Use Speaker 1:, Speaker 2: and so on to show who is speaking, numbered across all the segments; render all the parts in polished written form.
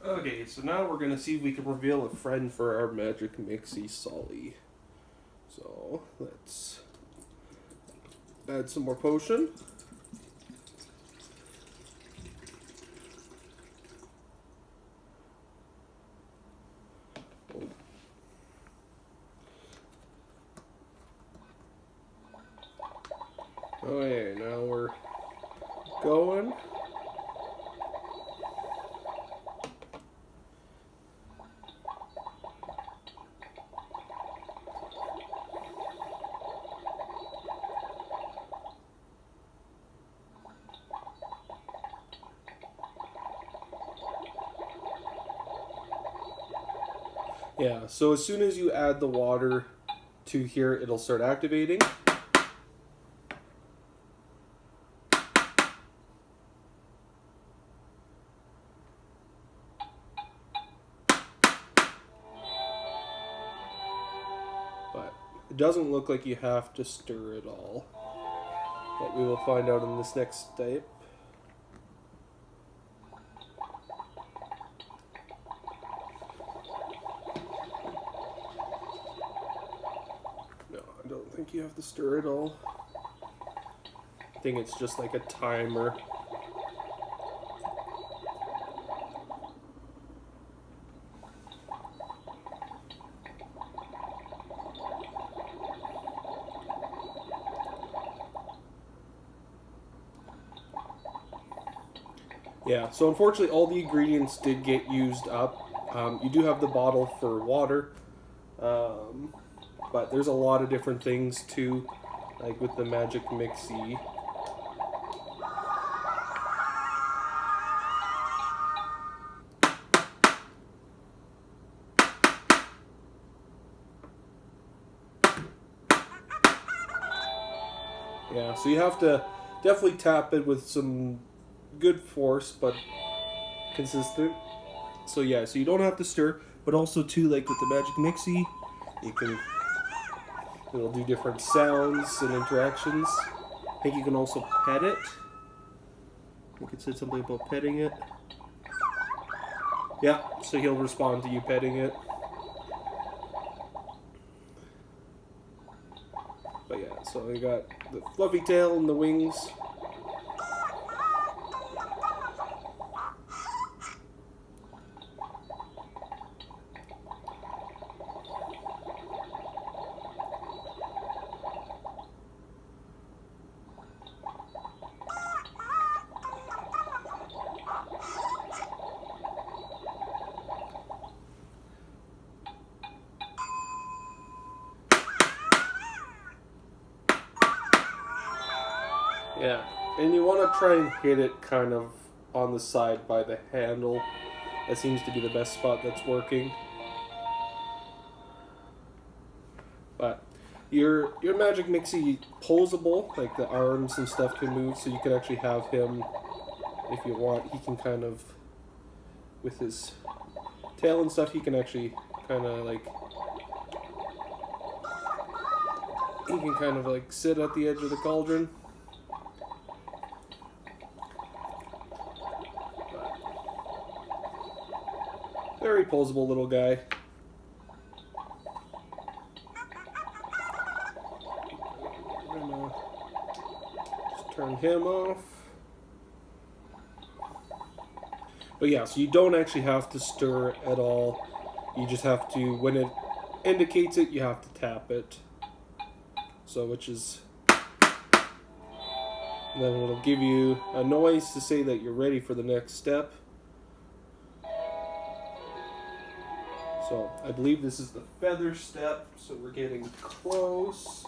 Speaker 1: Okay, so now we're gonna see if we can reveal a friend for our magic mixie Sully. So let's add some more potion. Okay, now we're going. Yeah, so as soon as you add the water to here, it'll start activating. But it doesn't look like you have to stir it all. But we will find out in this next step. No, I don't think you have to stir it all. I think it's just like a timer. Yeah, so unfortunately all the ingredients did get used up. You do have the bottle for water, but there's a lot of different things too, like with the magic mixie. Yeah, so you have to definitely tap it with some good force, but consistent. So yeah, so you don't have to stir, but also too, like with the magic mixie, it'll do different sounds and interactions. I think you can also pet it. I think it said something about petting it. Yeah, so he'll respond to you petting it. But yeah, so we got the fluffy tail and the wings. Yeah, and you want to try and hit it kind of on the side by the handle. That seems to be the best spot that's working. But your magic mixie posable, like the arms and stuff can move, so you can actually have him, if you want, he can kind of, with his tail and stuff, he can actually kind of like, sit at the edge of the cauldron. Very posable little guy. I'm gonna just turn him off. But yeah, so you don't actually have to stir at all. You just have to, when it indicates it, you have to tap it. So, which is, and then it'll give you a noise to say that you're ready for the next step. So I believe this is the feather step, so we're getting close.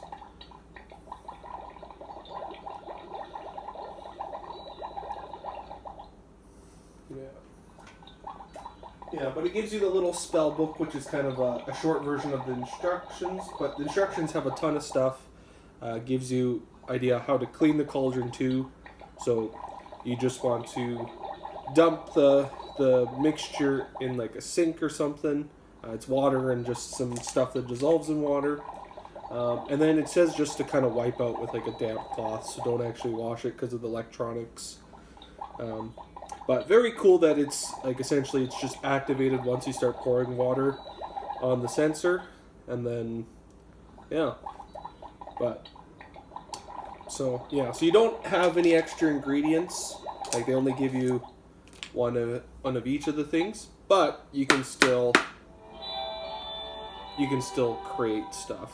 Speaker 1: Yeah, but it gives you the little spell book, which is kind of a short version of the instructions, but the instructions have a ton of stuff. Gives you idea how to clean the cauldron too. So you just want to dump the mixture in like a sink or something. It's water and just some stuff that dissolves in water. And then it says just to kind of wipe out with like a damp cloth, so don't actually wash it because of the electronics. But very cool that it's like essentially it's just activated once you start pouring water on the sensor, and then yeah. But so yeah, so you don't have any extra ingredients. Like they only give you one of each of the things, but you can still create stuff.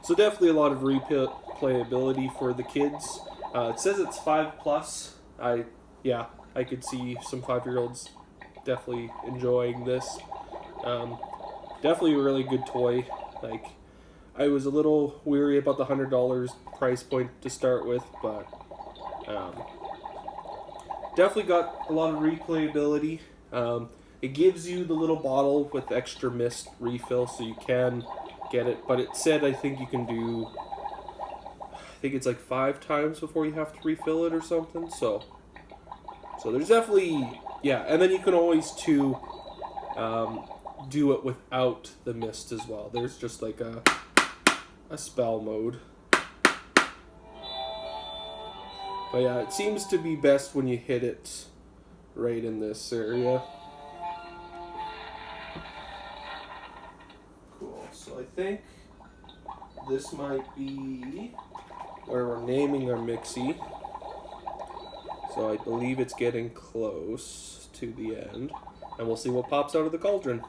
Speaker 1: So definitely a lot of replayability for the kids. It says it's 5+. I could see some 5-year-olds definitely enjoying this. Definitely a really good toy. Like, I was a little weary about the $100 price point to start with, but definitely got a lot of replayability. It gives you the little bottle with extra mist refill, so you can get it. But it said I think you can do, I think it's like 5 times before you have to refill it or something. So there's definitely, yeah. And then you can always do it without the mist as well. There's just like a spell mode. But yeah, it seems to be best when you hit it right in this area. Cool. So I think this might be where we're naming our mixie. So I believe it's getting close to the end. And we'll see what pops out of the cauldron.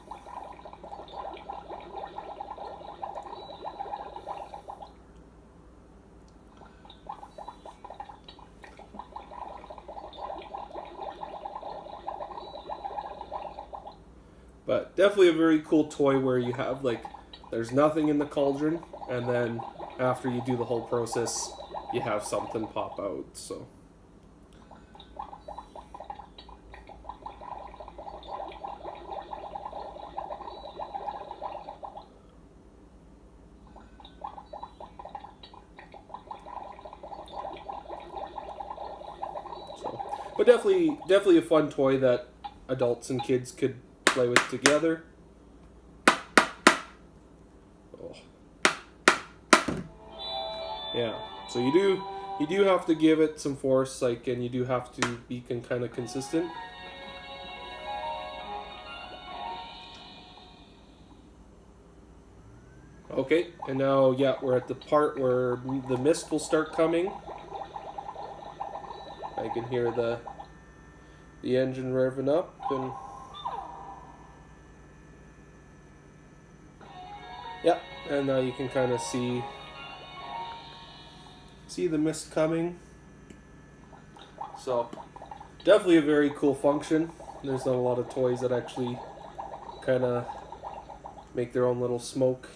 Speaker 1: But definitely a very cool toy where you have like, there's nothing in the cauldron, and then after you do the whole process, you have something pop out, so. But definitely a fun toy that adults and kids could play with together. Oh. Yeah, so you do have to give it some force, like, and you do have to be kind of consistent. Okay, and now yeah, we're at the part where the mist will start coming. I can hear the engine revving up, and yeah, and now you can kind of see the mist coming. So definitely a very cool function. There's not a lot of toys that actually kind of make their own little smoke.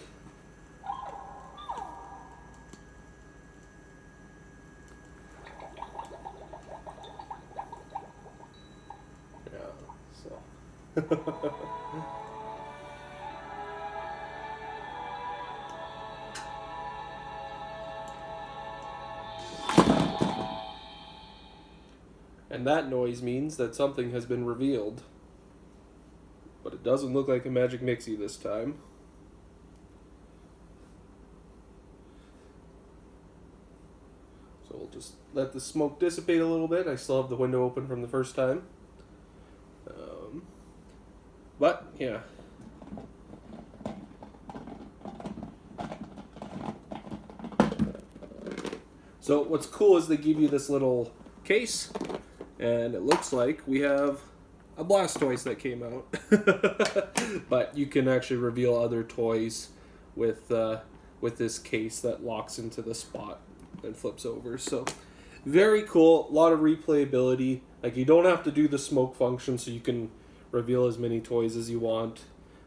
Speaker 1: And that noise means that something has been revealed. But it doesn't look like a magic mixie this time. So we'll just let the smoke dissipate a little bit. I still have the window open from the first time. But, yeah. So what's cool is they give you this little case, and it looks like we have a Blastoise that came out. But you can actually reveal other toys with this case that locks into the spot and flips over. So very cool, a lot of replayability. Like, you don't have to do the smoke function, so you can reveal as many toys as you want.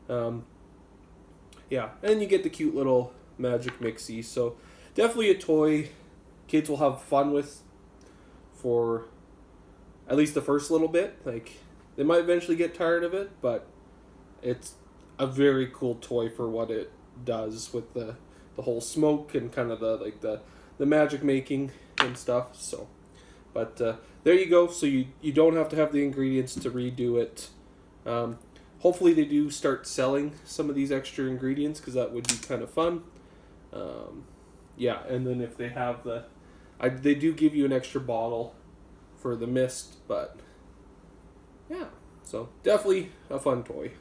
Speaker 1: Yeah, and you get the cute little magic mixie. So definitely a toy kids will have fun with for at least the first little bit. Like, they might eventually get tired of it, but it's a very cool toy for what it does with the the whole smoke and kind of the magic making and stuff. So, but there you go. So you don't have to have the ingredients to redo it. Hopefully they do start selling some of these extra ingredients, because that would be kind of fun. Yeah, and then if they have they do give you an extra bottle for the mist, but yeah, so definitely a fun toy.